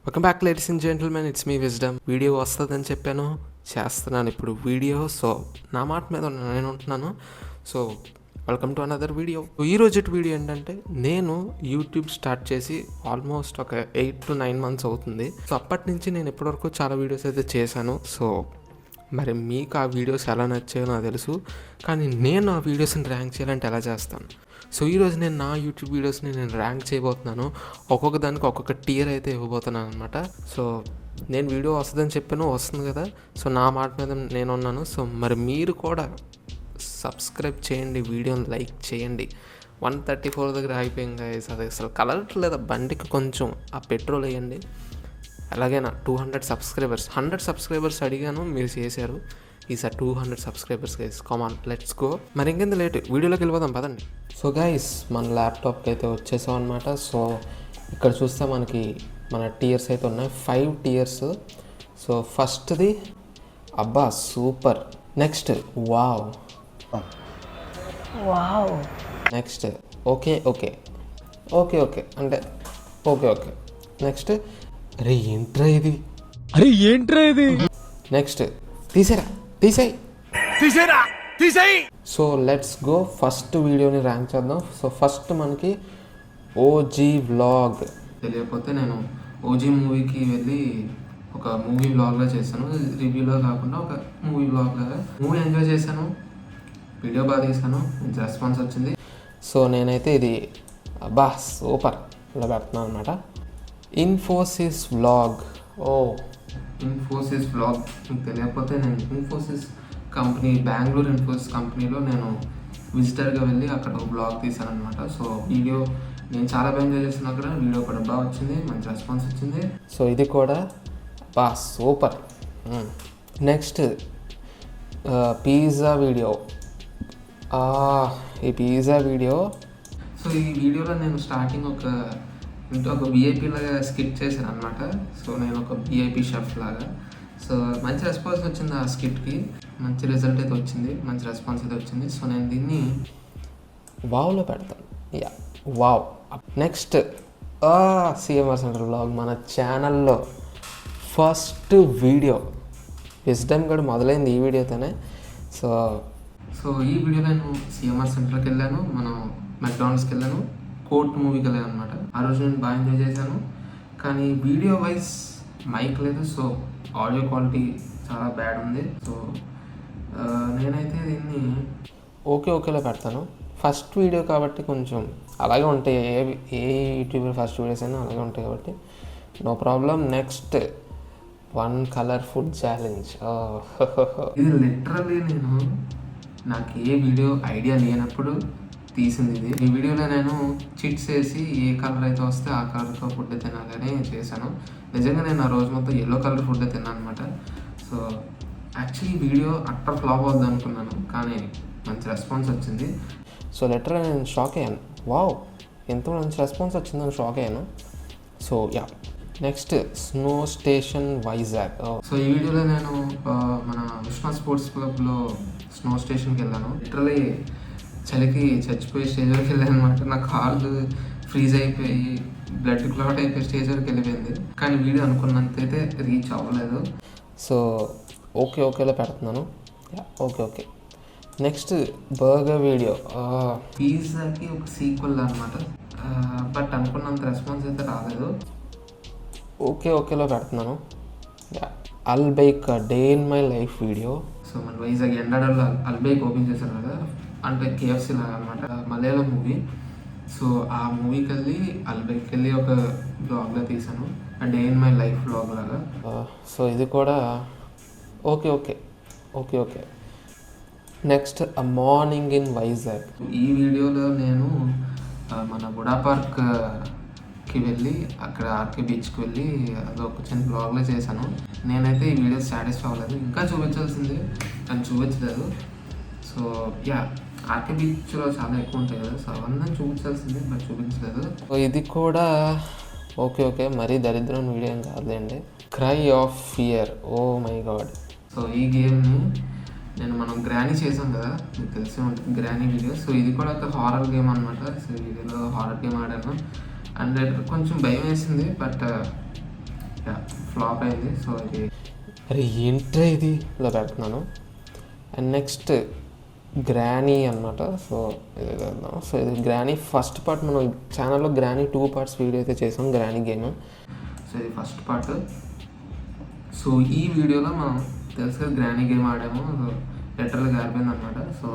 Welcome back ladies and gentlemen, it's me Wisdom. Video వస్తుందని చెప్పాను, చేస్తున్నాను ఇప్పుడు వీడియో. సో నా మాట మీద నేను ఉంటున్నాను. So welcome to another video. ఈ రోజు వీడియో ఏంటంటే, నేను యూట్యూబ్ స్టార్ట్ చేసి ఆల్మోస్ట్ ఒక 8 to 9 months అవుతుంది. సో అప్పటి నుంచి నేను ఇప్పటివరకు చాలా వీడియోస్ అయితే చేశాను. సో మరి మీకు ఆ వీడియోస్ ఎలా నచ్చాయో నాకు తెలుసు, కానీ నేను ఆ వీడియోస్ని ర్యాంక్ చేయాలంటే ఎలా చేస్తాను. సో ఈరోజు నేను నా యూట్యూబ్ వీడియోస్ని నేను ర్యాంక్ చేయబోతున్నాను. ఒక్కొక్క దానికి ఒక్కొక్క టియర్ అయితే ఇవ్వబోతున్నాను అనమాట. సో నేను వీడియో వస్తుందని చెప్పాను, వస్తుంది కదా. సో నా మాట మీద నేను ఉన్నాను. సో మరి మీరు కూడా సబ్స్క్రైబ్ చేయండి, వీడియోని లైక్ చేయండి. 134 దగ్గర అయిపోయింది గైస్. అది అసలు కలగట్లేదు బండికి, కొంచెం ఆ పెట్రోల్ వేయండి. అలాగేనా 200 సబ్స్క్రైబర్స్, 100 సబ్స్క్రైబర్స్ అడిగాను, మీరు చేశారు. ఈసారి 200 subscribers guys, common let's go. మరి ఇంకెంత లేట్, వీడియోలోకి వెళ్ళిపోదాం పదండి. సో గైస్, మన ల్యాప్టాప్కి అయితే వచ్చేసాం అనమాట. సో ఇక్కడ చూస్తే మనకి మన టియర్స్ అయితే ఉన్నాయి, 5 టియర్స్. సో ఫస్ట్ది అబ్బా super, next wow, next okay okay okay okay అంటే ఓకే ఓకే, నెక్స్ట్ అరే ఏంట్రా ఇది, నెక్స్ట్ తీసేయ్. సో లెట్స్ గో, ఫస్ట్ వీడియోని ర్యాంక్ చేద్దాం. సో ఫస్ట్ మనకి ఓజీ వ్లాగ్. తెలియకపోతే నేను ఓజీ మూవీకి వెళ్ళి ఒక మూవీ వ్లాగ్లో చేశాను, రివ్యూలో కాకుండా ఒక మూవీ వ్లాగ్ లాగా. మూవీ ఎంజాయ్ చేశాను, వీడియో బాగా తీసాను, మంచి రెస్పాన్స్ వచ్చింది. సో నేనైతే ఇది అబ్బా సూపర్ ఇలా పెడుతున్నాను అనమాట. ఇన్ఫోసిస్ వ్లాగ్. ఇన్ఫోసిస్ వ్లాగ్ మీకు తెలియకపోతే, నేను ఇన్ఫోసిస్ కంపెనీ, బెంగళూరు ఇన్ఫోసిస్ కంపెనీలో నేను విజిటర్గా వెళ్ళి అక్కడ ఒక బ్లాగ్ తీశాను అనమాట. సో వీడియో నేను చాలా బాగా ఎంజాయ్ చేసిన, అక్కడ వీడియో కూడా బాగా వచ్చింది, మంచి రెస్పాన్స్ వచ్చింది. సో ఇది కూడా బా సూపర్. Next pizza video. ఈ పిజ్జా వీడియో. సో ఈ వీడియోలో నేను స్టార్టింగ్ ఒక విఐపీ లాగా స్కిట్ చేశాను అనమాట. సో నేను ఒక విఐపీ షెఫ్ లాగా. సో మంచి రెస్పాన్స్ వచ్చింది ఆ స్కిట్కి, మంచి రిజల్ట్ అయితే వచ్చింది, మంచి రెస్పాన్స్ అయితే వచ్చింది. సో నేను దీన్ని వావ్లో పెడతాను. Yeah wow. Next CMR centre vlog, మన ఛానల్లో ఫస్ట్ వీడియో. విజ్డమ్ కూడా మొదలైంది ఈ వీడియోతోనే. సో ఈ వీడియోలో నేను సిఎంఆర్ సెంటర్కి వెళ్ళాను, మనం మెక్డానల్డ్స్కి వెళ్ళాను, కోర్ట్ మూవీకి వెళ్ళాను అనమాట. ఆ రోజు నేను బాగా ఎంజాయ్ చేశాను, కానీ వీడియో వైజ్ మైక్ లేదు. సో ఆడియో క్వాలిటీ చాలా బ్యాడ్ ఉంది. సో నేనైతే దీన్ని ఓకేలో పెడతాను. ఫస్ట్ వీడియో కాబట్టి కొంచెం అలాగే ఉంటాయి, ఏ యూట్యూబర్ ఫస్ట్ వీడియోస్ అయినా అలాగే ఉంటాయి కాబట్టి no problem. Next 1 colour food challenge. ఇది లిటరల్లీ నాకు ఏ వీడియో ఐడియా లేనప్పుడు తీసింది ఇది. ఈ వీడియోలో నేను చిట్స్ వేసి ఏ కలర్ అయితే వస్తే ఆ కలర్తో ఫుడ్ తినాలని చేశాను. నిజంగా నేను ఆ రోజు మొత్తం ఎల్లో కలర్ ఫుడ్ తిన్నాను అనమాట. So actually video utter flop అవుద్ది అనుకున్నాను, కానీ మంచి రెస్పాన్స్ వచ్చింది. సో లెటర్ నేను షాక్ అయ్యాను, వావ్ ఎంతో మంచి రెస్పాన్స్ వచ్చిందని షాక్ అయ్యాను. So yeah, next snow station Vizag. So ఈ వీడియోలో నేను మన విశ్వ స్పోర్ట్స్ క్లబ్లో స్నో స్టేషన్కి వెళ్ళాను. లిటరలీ చలికి చచ్చిపోయి స్టేజ్ వరకు వెళ్ళాను అనమాట. నా కాళ్ళు ఫ్రీజ్ అయిపోయి బ్లడ్ క్లాట్ అయిపోయి స్టేజ్ వరకు వెళ్ళిపోయింది, కానీ వీడియో అనుకున్నంతైతే రీచ్ అవ్వలేదు. సో ఓకేలో పెడుతున్నాను. ఓకే. Next burger video. పిజ్జాకి ఒక సీక్వెల్ అనమాట, బట్ అనుకున్నంత రెస్పాన్స్ అయితే రాలేదు. ఓకేలో పెడుతున్నాను. AlBaik day in my life video. So మన వైజాగ్ ఎండాడలో అల్బైక్ ఓపెన్ చేశారు కదా, అంటే కేఎఫ్సీ లాగా అనమాట, మలయాళం మూవీ. సో ఆ మూవీకి వెళ్ళి అల్బైక్కి వెళ్ళి ఒక బ్లాగ్లో తీసాను, day in my life blog లాగా. సో ఇది కూడా okay. Next morning in Vizag. ఈ వీడియోలో నేను మన బుడా పార్క్కి వెళ్ళి అక్కడ ఆర్కే బీచ్కి వెళ్ళి అదొక చిన్న బ్లాగ్లో చేశాను. నేనైతే ఈ వీడియో సాటిస్ఫై అవ్వలేదు, ఇంకా చూపించాల్సింది కానీ చూపించలేదు. సో యా, ఆర్కే బీచ్లో చాలా ఎక్కువ ఉంటాయి కదా, సో అవన్నీ చూపించాల్సింది బట్ చూపించలేదు. సో ఇది కూడా ఓకే, మరీ దరిద్రం వీడియో ఏం కాదులేండి. Cry of fear, oh my God. So ఈ గేమ్ని మనం గ్రానీ చేసాం కదా, మీకు తెలిసే ఉంటుంది గ్రానీ వీడియో. సో ఇది కూడా ఒక హారర్ గేమ్ అనమాట. సో వీడియోలో హారర్ గేమ్ ఆడాను, అండ్ కొంచెం భయం వేసింది, బట్ ఫ్లాప్ అయింది. సో ఇది అరే ఏంట్రా ఇది ఇలా పెడుతున్నాను. అండ్ నెక్స్ట్ గ్రానీ అనమాట. సో ఇది వెళ్దాం. సో ఇది గ్రానీ ఫస్ట్ పార్ట్. మనం ఛానల్లో గ్రానీ 2 పార్ట్స్ వీడియో అయితే చేసాం, గ్రానీ గేమ్. సో ఇది ఫస్ట్ పార్ట్. సో ఈ వీడియోలో మనం తెలుసు కదా గ్రానీ గేమ్ ఆడాము. సో లెటర్లు గారిపోయింది అనమాట. సో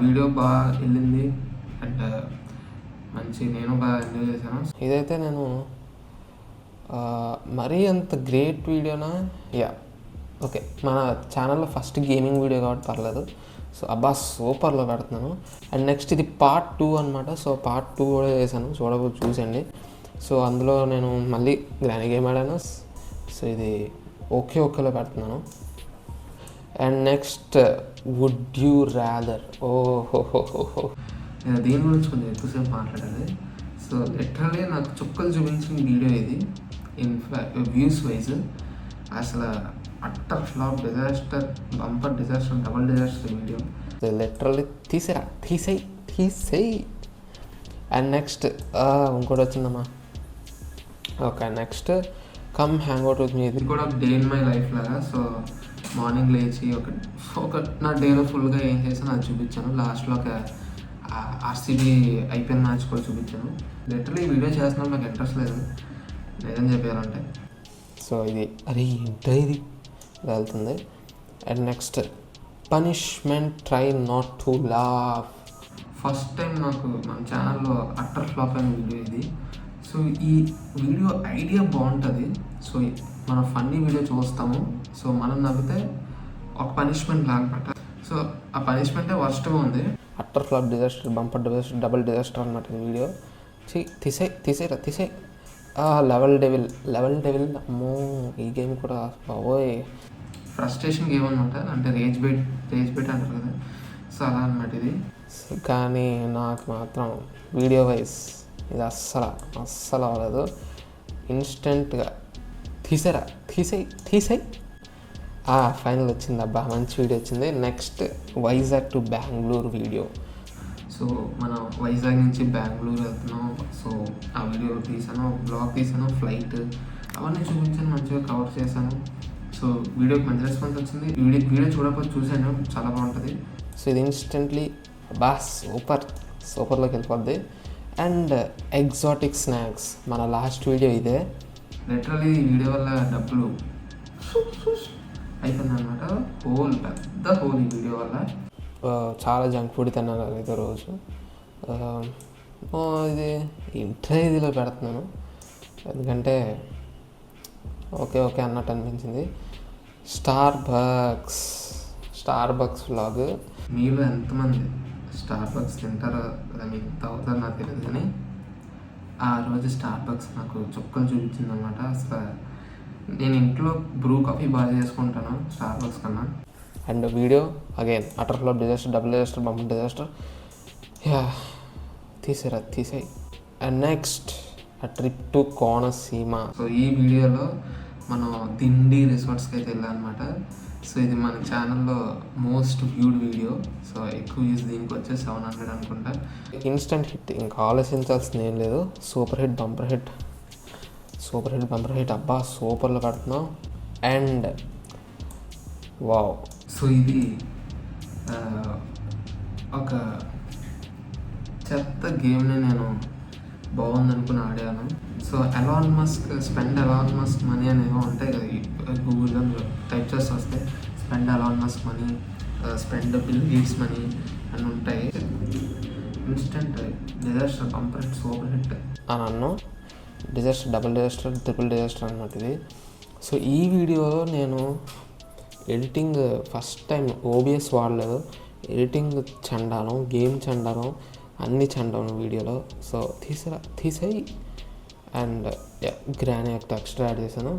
వీడియో బాగా వెళ్ళింది అండ్ మంచి నేను బాగా ఎంజాయ్ చేశాను. ఇదైతే నేను మరీ అంత గ్రేట్ వీడియోనా ఓకే, మన ఛానల్లో ఫస్ట్ గేమింగ్ వీడియో కాబట్టి పర్లేదు. సో అబ్బా సూపర్లో పెడుతున్నాను. అండ్ నెక్స్ట్ ఇది పార్ట్ 2 అనమాట. సో పార్ట్ 2 కూడా చేశాను, చూసండి. సో అందులో నేను మళ్ళీ గ్రానీ గేమ్ ఆడాను. సో ఇది ఓకేలో పెడుతున్నాను. And next would you rather. ఓహోహోహో, నేను దీని గురించి కొంచెం ఎక్కువసేపు మాట్లాడాలి. సో లిటరల్లీ నాకు చుక్కలు చూపించిన వీడియో ఇది. వ్యూస్ వైజ్ అసలు utter flop, disaster, bumper disaster, double disaster video. Literally తీసేయి. అండ్ నెక్స్ట్ ఇంకోటి వచ్చిందమ్మా. Okay, next come hang out with me. ఇది కూడా డే ఇన్ మై లైఫ్ లాగా. సో మార్నింగ్ లేచి ఒక నా డేలో ఫుల్గా ఏం చేసాను అది చూపించాను. లాస్ట్లో ఒక ఆర్సీబీ ఐపీఎల్ మ్యాచ్ కూడా చూపించాను. లిటరల్లీ ఈ వీడియో చేస్తున్నాను, నాకు ఇంట్రెస్ట్ లేదు లేదని చెప్పారంటే. సో ఇది అరే ఏంటో ఇది వెళ్తుంది. And next punishment, try not to laugh. First time నాకు మన ఛానల్లో అట్టర్ ఫ్లాప్ అయిన వీడియో ఇది. సో ఈ వీడియో ఐడియా బాగుంటుంది. సో మనం ఫన్నీ వీడియో చూస్తాము. సో మనం నవ్వితే ఒక పనిష్మెంట్ లాగమాట. సో ఆ పనిష్మెంటే వర్స్ట్గా ఉంది. Utter flop, disaster, bumper disaster, double disaster అనమాట ఈ వీడియో. తీసేయ్. లెవెల్ డెవిల్ అమ్మో, ఈ గేమ్ కూడా బాబోయ్ ఫ్రస్ట్రేషన్ గేమ్ అనమాట. అంటే రేజ్ బెట్ అంటారు కదా. సో అలా అనమాట ఇది. కానీ నాకు మాత్రం వీడియో వైజ్ ఇది అస్సలు అవ్వలేదు. ఇన్స్టెంట్గా తీసేయ్. ఫైనల్ వచ్చింది అబ్బా, మంచి వీడియో వచ్చింది. Next Vizag to Bengaluru video. So మనం వైజాగ్ నుంచి బెంగళూరు వెళ్తున్నాం. సో ఆ వీడియో తీసాను, బ్లాగ్ తీసాను, ఫ్లైట్ అవన్నీ చూపించాను, మంచిగా కవర్ చేశాను. సో వీడియోకి మంచి రెస్పాన్స్ వచ్చింది. వీడియో చూడకపోతే చూశాను, చాలా బాగుంటుంది. సో ఇది ఇన్స్టెంట్లీ బా సూపర్లోకి వెళ్ళిపోద్ది. అండ్ ఎగ్జాటిక్ స్నాక్స్, మన లాస్ట్ వీడియో ఇదే. లిటరల్లీ ఈ వీడియో వల్ల డబ్బులు అయిపోయింది అనమాట. పెద్ద హోల్ ఈ వీడియో వల్ల. చాలా జంక్ ఫుడ్ తిన్నాను అయితే రోజు. ఇది ఇదిలో పెడుతున్నాను ఎందుకంటే ఓకే అన్నట్టు అనిపించింది. Starbucks vlog. మీలో ఎంతమంది స్టార్ బక్స్ తింటారో లేదా మీకు తాగుతారో నాకు తెలియదు, కానీ ఆ రోజు స్టార్ బక్స్ నాకు చుక్కలు చూపించింది అనమాట. అసలు నేను ఇంట్లో బ్రూ కాఫీ బాగా చేసుకుంటాను స్టార్ బక్స్ కన్నా. And video again utter flop, disaster, double disaster, bumper disaster. తీసేయ్. అండ్ నెక్స్ట్ ఆ ట్రిప్ టు కోనసీమ. సో ఈ వీడియోలో మనం దిండి రిసార్ట్స్కి అయితే వెళ్ళామన్నమాట. సో ఇది మన ఛానల్లో మోస్ట్ వ్యూడ్ వీడియో. సో ఎక్కువ వ్యూస్ దీనికి వచ్చే 700 అనుకుంటా. ఇన్స్టెంట్ హిట్, ఇంకా ఆలోచించాల్సింది ఏం లేదు. సూపర్ హిట్ బంపర్ హిట్ అబ్బా సూపర్లో పెడుతున్నాం. అండ్ వావ్, సో ఇది ఒక చెత్త గేమ్ని నేను బాగుందనుకుని ఆడాను. సో ఎలాన్ మస్క్ మనీ అనేవి ఉంటాయి కదా గూగుల్లో టైప్ చేసి వస్తే. Spend Elon Musk money, spend bill gates money అని ఉంటాయి. Instant disaster, bumper hit, super hit అని అన్నాను. Disaster, double disaster, triple disaster అన్నమాట ఇది. సో ఈ వీడియోలో నేను ఎడిటింగ్ ఫస్ట్ టైం ఓబిఎస్ వాడలేదు. ఎడిటింగ్ చండాలం, గేమ్ చండాలం, అన్నీ చండాలం వీడియోలో. సో తీసేయి. And granny act extra add చేశాను.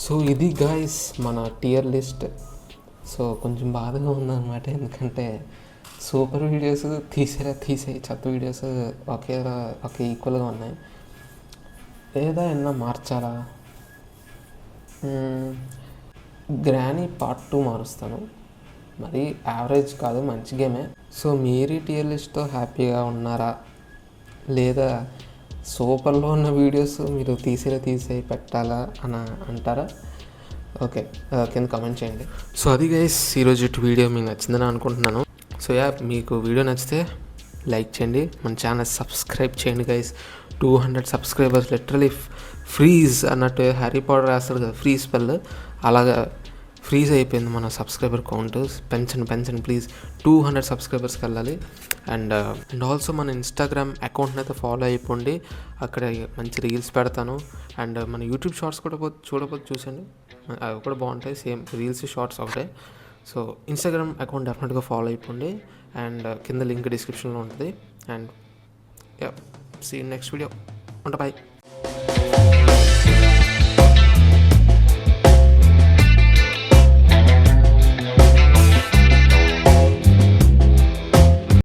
సో ఇది గాయస్ మన టియర్ లిస్ట్. సో కొంచెం బాధగా ఉందన్నమాట, ఎందుకంటే సూపర్ వీడియోస్ తీసేయి, చెత్త వీడియోస్ ఒకే ఈక్వల్గా ఉన్నాయి. లేదా ఏమన్నా మార్చాలా? గ్రానీ పార్ట్ 2 మారుస్తాను. మరి యావరేజ్ కాదు, మంచి గేమే. సో మీరు టియర్ లిస్ట్తో హ్యాపీగా ఉన్నారా లేదా సూపర్లో ఉన్న వీడియోస్ మీరు తీసేయి పెట్టాలా అని అంటారా? ఓకే, కింద కమెంట్ చేయండి. సో అది గైస్, ఈరోజు వీడియో మీకు నచ్చిందని అనుకుంటున్నాను. సో మీకు వీడియో నచ్చితే లైక్ చేయండి, మన ఛానల్ సబ్స్క్రైబ్ చేయండి గైస్. 200 సబ్స్క్రైబర్స్, లిటరలీ ఫ్రీజ్ అన్నట్టు హ్యారీ పాటర్ రాస్తాడు కదా, ఫ్రీ స్పెల్, అలాగా ఫ్రీజ్ అయిపోయింది మన సబ్స్క్రైబర్ కౌంట్. పెంచండి ప్లీజ్, 200 సబ్స్క్రైబర్స్కి వెళ్ళాలి. అండ్ ఆల్సో మన ఇన్స్టాగ్రామ్ అకౌంట్ని అయితే ఫాలో అయిపోండి, అక్కడ మంచి రీల్స్ పెడతాను. అండ్ మన యూట్యూబ్ షార్ట్స్ కూడా చూడకపోతే చూసండి, అవి కూడా బాగుంటాయి, సేమ్ రీల్స్ షార్ట్స్ ఒకటే. సో ఇన్స్టాగ్రామ్ అకౌంట్ డెఫినెట్గా ఫాలో అయిపోండి, అండ్ కింద లింక్ డిస్క్రిప్షన్లో ఉంటుంది. And see next video, bye.